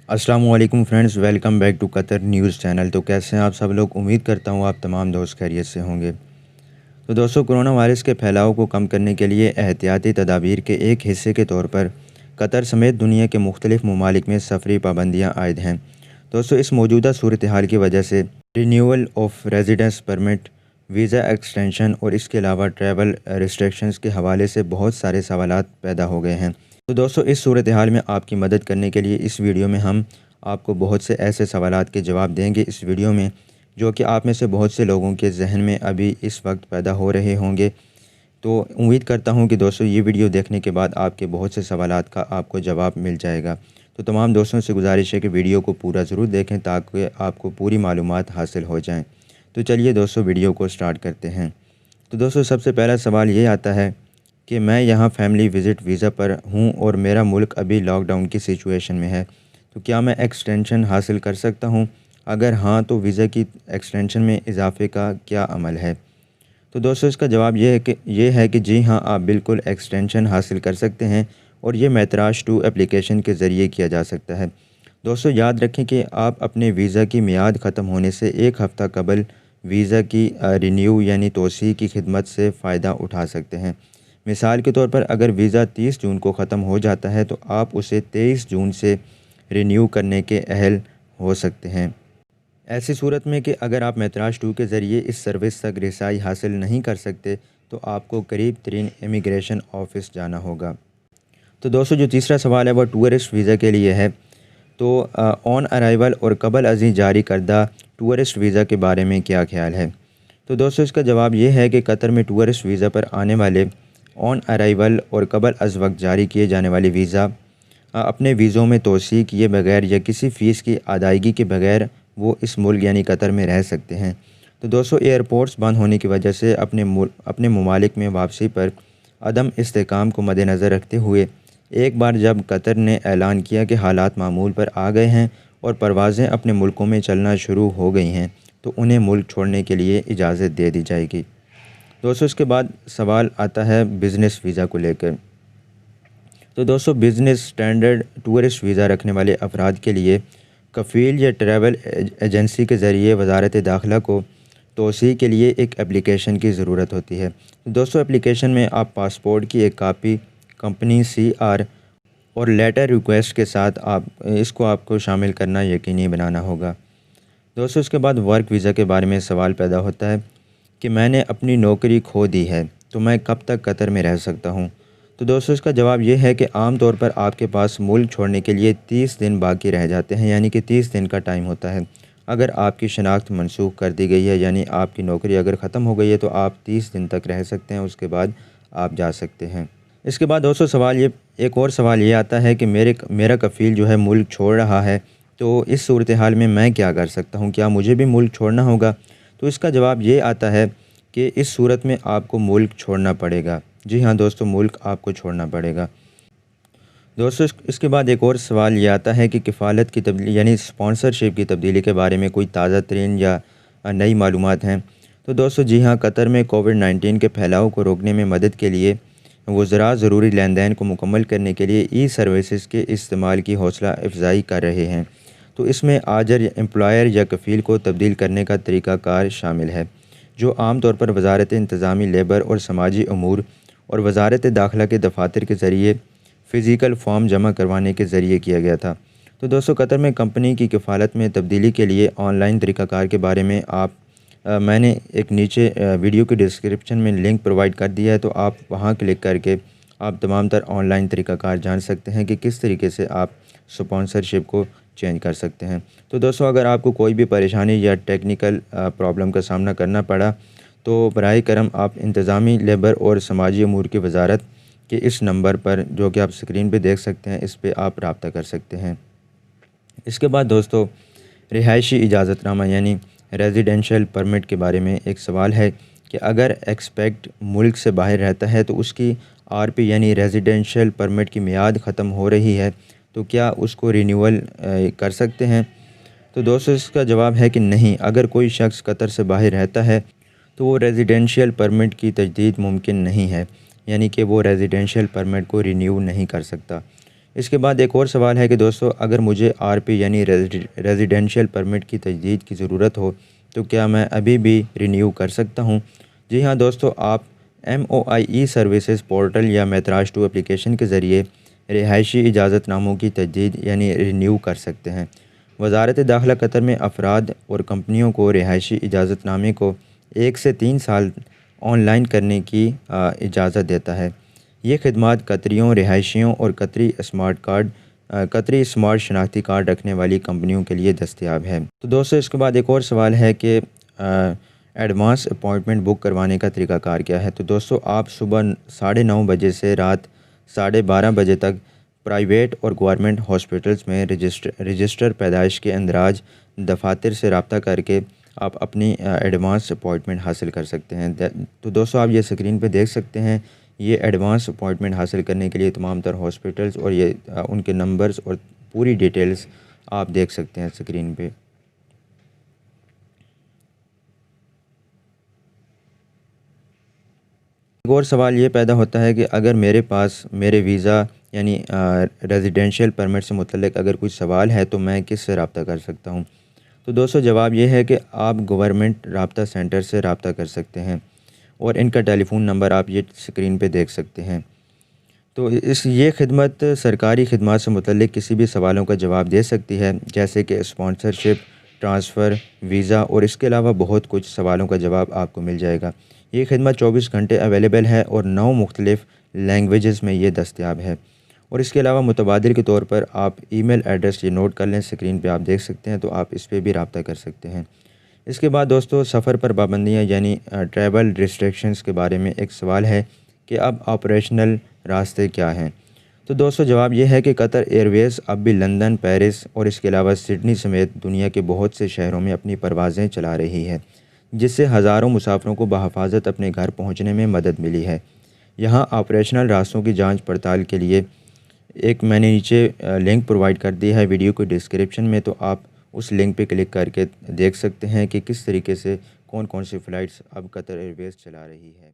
السلام علیکم friends, welcome back to Qatar news channel. تو کیسے ہیں آپ سب لوگ؟ امید کرتا ہوں آپ تمام دوست خیریت سے ہوں گے۔ تو دوستو، کرونا وائرس کے پھیلاؤ کو کم کرنے کے لیے احتیاطی تدابیر کے ایک حصے کے طور پر قطر سمیت دنیا کے مختلف ممالک میں سفری پابندیاں عائد ہیں۔ دوستو، اس موجودہ صورتحال کی وجہ سے renewal of residence permit, visa extension اور اس کے علاوہ ٹریول ریسٹرکشنز کے حوالے سے بہت سارے سوالات پیدا ہو گئے ہیں۔ تو دوستو، اس صورتحال میں آپ کی مدد کرنے کے لیے اس ویڈیو میں ہم آپ کو بہت سے ایسے سوالات کے جواب دیں گے اس ویڈیو میں، جو کہ آپ میں سے بہت سے لوگوں کے ذہن میں ابھی اس وقت پیدا ہو رہے ہوں گے۔ تو امید کرتا ہوں کہ دوستو یہ ویڈیو دیکھنے کے بعد آپ کے بہت سے سوالات کا آپ کو جواب مل جائے گا۔ تو تمام دوستوں سے گزارش ہے کہ ویڈیو کو پورا ضرور دیکھیں تاکہ آپ کو پوری معلومات حاصل ہو جائیں۔ تو چلیے دوستو، ویڈیو کو سٹارٹ کرتے ہیں۔ تو دوستو، سب سے پہلا سوال یہ آتا ہے کہ میں یہاں فیملی وزٹ ویزا پر ہوں اور میرا ملک ابھی لاک ڈاؤن کی سچویشن میں ہے، تو کیا میں ایکسٹینشن حاصل کر سکتا ہوں؟ اگر ہاں تو ویزا کی ایکسٹینشن میں اضافے کا کیا عمل ہے؟ تو دوستو، اس کا جواب یہ ہے کہ جی ہاں، آپ بالکل ایکسٹینشن حاصل کر سکتے ہیں اور یہ میتراج 2 اپلیکیشن کے ذریعے کیا جا سکتا ہے۔ دوستو، یاد رکھیں کہ آپ اپنے ویزا کی میعاد ختم ہونے سے ایک ہفتہ قبل ویزا کی رینیو یعنی توسیع کی خدمت سے فائدہ اٹھا سکتے ہیں۔ مثال کے طور پر اگر ویزا 30 جون کو ختم ہو جاتا ہے تو آپ اسے 23 جون سے رینیو کرنے کے اہل ہو سکتے ہیں۔ ایسی صورت میں کہ اگر آپ میتراج 2 کے ذریعے اس سروس تک رسائی حاصل نہیں کر سکتے تو آپ کو قریب ترین امیگریشن آفس جانا ہوگا۔ تو دوستو، جو تیسرا سوال ہے وہ ٹورسٹ ویزا کے لیے ہے۔ تو آن ارائیول اور قبل ازیں جاری کردہ ٹورسٹ ویزا کے بارے میں کیا خیال ہے؟ تو دوستو، اس کا جواب یہ ہے کہ قطر میں ٹورسٹ ویزا پر آنے والے آن ارائیول اور قبل از وقت جاری کیے جانے والے ویزا اپنے ویزوں میں توسیع کیے بغیر یا کسی فیس کی ادائیگی کے بغیر وہ اس ملک یعنی قطر میں رہ سکتے ہیں۔ تو دوستو، ایئرپورٹس بند ہونے کی وجہ سے اپنے ممالک میں واپسی پر عدم استحکام کو مد نظر رکھتے ہوئے ایک بار جب قطر نے اعلان کیا کہ حالات معمول پر آ گئے ہیں اور پروازیں اپنے ملکوں میں چلنا شروع ہو گئی ہیں تو انہیں ملک چھوڑنے کے لیے اجازت دے دی جائے گی۔ دوستو، اس کے بعد سوال آتا ہے بزنس ویزا کو لے کر۔ تو دوستو، بزنس اسٹینڈرڈ ٹورسٹ ویزا رکھنے والے افراد کے لیے کفیل یا ٹریول ایجنسی کے ذریعے وزارت داخلہ کو توسیع کے لیے ایک اپلیکیشن کی ضرورت ہوتی ہے۔ دوستو، اپلیکیشن میں آپ پاسپورٹ کی ایک کاپی، کمپنی CR اور لیٹر ریکویسٹ کے ساتھ آپ کو شامل کرنا یقینی بنانا ہوگا۔ دوستو، اس کے بعد ورک ویزا کے بارے میں سوال پیدا ہوتا ہے کہ میں نے اپنی نوکری کھو دی ہے تو میں کب تک قطر میں رہ سکتا ہوں؟ تو دوستو، اس کا جواب یہ ہے کہ عام طور پر آپ کے پاس ملک چھوڑنے کے لیے 30 دن باقی رہ جاتے ہیں، یعنی کہ 30 دن کا ٹائم ہوتا ہے۔ اگر آپ کی شناخت منسوخ کر دی گئی ہے، یعنی آپ کی نوکری اگر ختم ہو گئی ہے تو آپ 30 دن تک رہ سکتے ہیں، اس کے بعد آپ جا سکتے ہیں۔ اس کے بعد دوستو، ایک اور سوال یہ آتا ہے کہ میرا کفیل جو ہے ملک چھوڑ رہا ہے، تو اس صورتحال میں کیا کر سکتا ہوں؟ کیا مجھے بھی ملک چھوڑنا ہوگا؟ تو اس کا جواب یہ آتا ہے کہ اس صورت میں آپ کو ملک چھوڑنا پڑے گا۔ جی ہاں دوستو، ملک آپ کو چھوڑنا پڑے گا۔ دوستو، اس کے بعد ایک اور سوال یہ آتا ہے کہ کفالت کی تبدیلی یعنی اسپانسرشپ کی تبدیلی کے بارے میں کوئی تازہ ترین یا نئی معلومات ہیں؟ تو دوستو، جی ہاں، قطر میں کووڈ-19 کے پھیلاؤ کو روکنے میں مدد کے لیے وزراء ضروری لین دین کو مکمل کرنے کے لیے ای سروسز کے استعمال کی حوصلہ افزائی کر رہے ہیں۔ تو اس میں آجر یا امپلائر یا کفیل کو تبدیل کرنے کا طریقہ کار شامل ہے، جو عام طور پر وزارت انتظامی لیبر اور سماجی امور اور وزارت داخلہ کے دفاتر کے ذریعے فزیکل فارم جمع کروانے کے ذریعے کیا گیا تھا۔ تو دوستو، قطر میں کمپنی کی کفالت میں تبدیلی کے لیے آن لائن طریقہ کار کے بارے میں میں نے ایک نیچے ویڈیو کی ڈسکرپشن میں لنک پرووائڈ کر دیا ہے، تو آپ وہاں کلک کر کے آپ تمام تر آن لائن طریقہ کار جان سکتے ہیں کہ کس طریقے سے آپ اسپانسرشپ کو چینج کر سکتے ہیں۔ تو دوستو، اگر آپ کو کوئی بھی پریشانی یا ٹیکنیکل پرابلم کا سامنا کرنا پڑا تو براہ کرم آپ انتظامی لیبر اور سماجی امور کی وزارت کے اس نمبر پر، جو کہ آپ اسکرین پہ دیکھ سکتے ہیں، اس پہ آپ رابطہ کر سکتے ہیں۔ اس کے بعد دوستو، رہائشی اجازت نامہ یعنی ریزیڈینشل پرمٹ کے بارے میں ایک سوال ہے کہ اگر ایکسپیکٹ ملک سے باہر رہتا ہے تو اس کی RP یعنی ریزیڈینشل پرمٹ کی میعاد ختم ہو رہی ہے تو کیا اس کو رینیول کر سکتے ہیں؟ تو دوستو، اس کا جواب ہے کہ نہیں۔ اگر کوئی شخص قطر سے باہر رہتا ہے تو وہ ریزیڈینشل پرمٹ کی تجدید ممکن نہیں ہے، یعنی کہ وہ ریزیڈینشل پرمٹ کو رینیو نہیں کر سکتا۔ اس کے بعد ایک اور سوال ہے کہ دوستو اگر مجھے RP یعنی ریزیڈینشیل پرمٹ کی تجدید کی ضرورت ہو تو کیا میں ابھی بھی رینیو کر سکتا ہوں؟ جی ہاں دوستو، آپ MOIE سروسز پورٹل یا میتراج 2 اپلیکیشن کے ذریعے رہائشی اجازت ناموں کی تجدید یعنی رینیو کر سکتے ہیں۔ وزارت داخلہ قطر میں افراد اور کمپنیوں کو رہائشی اجازت نامے کو 1 سے 3 سال آن لائن کرنے کی اجازت دیتا ہے۔ یہ خدمات قطریوں، رہائشیوں اور قطری اسمارٹ شناختی کارڈ رکھنے والی کمپنیوں کے لیے دستیاب ہے۔ تو دوستو اس کے بعد ایک اور سوال ہے کہ ایڈوانس اپائنٹمنٹ بک کروانے کا طریقہ کار کیا ہے؟ تو دوستو آپ صبح 9:30 بجے سے رات 12:30 بجے تک پرائیویٹ اور گورنمنٹ ہاسپٹلز میں رجسٹر پیدائش کے اندراج دفاتر سے رابطہ کر کے آپ اپنی ایڈوانس اپائنٹمنٹ حاصل کر سکتے ہیں۔ تو دوستو آپ یہ اسکرین پہ دیکھ سکتے ہیں، یہ ایڈوانس اپائنٹمنٹ حاصل کرنے کے لیے تمام تر ہاسپٹلز اور یہ ان کے نمبرز اور پوری ڈیٹیلز آپ دیکھ سکتے ہیں اسکرین پہ۔ ایک اور سوال یہ پیدا ہوتا ہے کہ اگر میرے پاس میرے ویزا یعنی ریزیڈینشیل پرمٹ سے متعلق اگر کوئی سوال ہے تو میں کس سے رابطہ کر سکتا ہوں؟ تو دوستو جواب یہ ہے کہ آپ گورنمنٹ رابطہ سینٹر سے رابطہ کر سکتے ہیں اور ان کا ٹیلی فون نمبر آپ یہ اسکرین پہ دیکھ سکتے ہیں۔ تو یہ خدمت سرکاری خدمات سے متعلق کسی بھی سوالوں کا جواب دے سکتی ہے، جیسے کہ اسپانسرشپ، ٹرانسفر، ویزا اور اس کے علاوہ بہت کچھ سوالوں کا جواب آپ کو مل جائے گا۔ یہ خدمت 24 گھنٹے اویلیبل ہے اور 9 مختلف لینگویجز میں یہ دستیاب ہے۔ اور اس کے علاوہ متبادل کے طور پر آپ ای میل ایڈریس یہ نوٹ کر لیں، اسکرین پہ آپ دیکھ سکتے ہیں، تو آپ اس پہ بھی رابطہ کر سکتے ہیں۔ اس کے بعد دوستو سفر پر پابندیاں یعنی ٹریول ریسٹرکشنز کے بارے میں ایک سوال ہے کہ اب آپریشنل راستے کیا ہیں؟ تو دوستو جواب یہ ہے کہ قطر ایئر ویز اب بھی لندن، پیرس اور اس کے علاوہ سڈنی سمیت دنیا کے بہت سے شہروں میں اپنی پروازیں چلا رہی ہے، جس سے ہزاروں مسافروں کو بحفاظت اپنے گھر پہنچنے میں مدد ملی ہے۔ یہاں آپریشنل راستوں کی جانچ پڑتال کے لیے میں نے نیچے لنک پرووائڈ کر دی ہے ویڈیو کو ڈسکرپشن میں، تو آپ اس لنک پہ کلک کر کے دیکھ سکتے ہیں کہ کس طریقے سے کون کون سی فلائٹس اب قطر ایئر ویز چلا رہی ہے۔